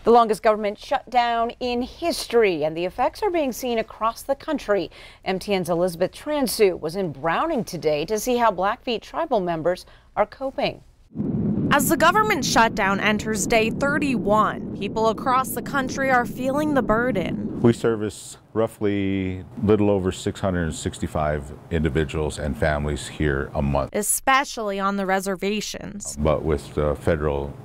The longest government shutdown in history, and the effects are being seen across the country. MTN's Elizabeth Transu was in Browning today to see how Blackfeet tribal members are coping. As the government shutdown enters day 31, people across the country are feeling the burden. We service roughly little over 665 individuals and families here a month. Especially on the reservations. But with the federal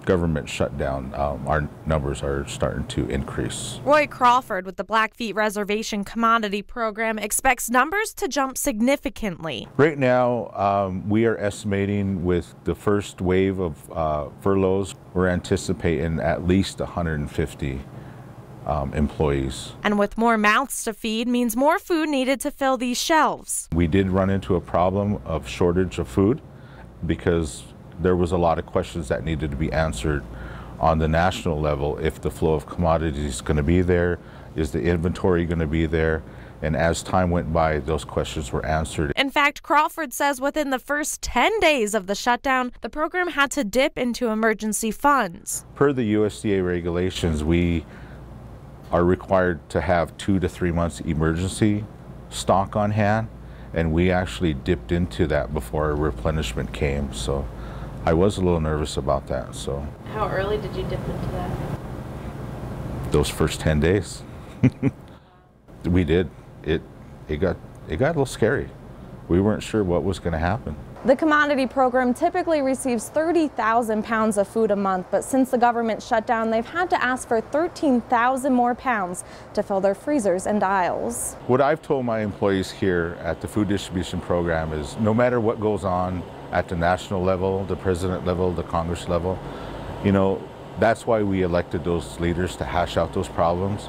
government shutdown, our numbers are starting to increase. Roy Crawford with the Blackfeet Reservation Commodity Program expects numbers to jump significantly. Right now, we are estimating with the first wave of furloughs, we're anticipating at least 150 employees. And with more mouths to feed means more food needed to fill these shelves. We did run into a problem of shortage of food because there was a lot of questions that needed to be answered on the national level. If the flow of commodities is going to be there, is the inventory going to be there? And as time went by, those questions were answered. In fact, Crawford says within the first 10 days of the shutdown, the program had to dip into emergency funds. Per the USDA regulations, we are required to have 2 to 3 months emergency stock on hand, and we actually dipped into that before replenishment came. So I was a little nervous about that. So how early did you dip into that? Those first 10 days. We did. It got a little scary. We weren't sure what was going to happen. The commodity program typically receives 30,000 pounds of food a month, but since the government shutdown, they've had to ask for 13,000 more pounds to fill their freezers and aisles. What I've told my employees here at the Food Distribution Program is no matter what goes on at the national level, the president level, the Congress level, that's why we elected those leaders to hash out those problems.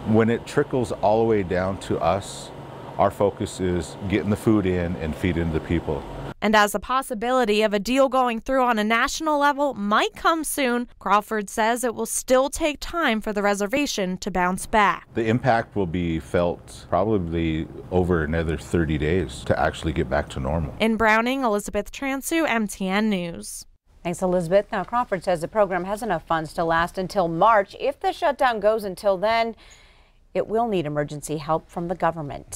When it trickles all the way down to us, our focus is getting the food in and feeding the people. And as the possibility of a deal going through on a national level might come soon, Crawford says it will still take time for the reservation to bounce back. The impact will be felt probably over another 30 days to actually get back to normal. In Browning, Elizabeth Transu, MTN News. Thanks, Elizabeth. Now, Crawford says the program has enough funds to last until March. If the shutdown goes until then, it will need emergency help from the government.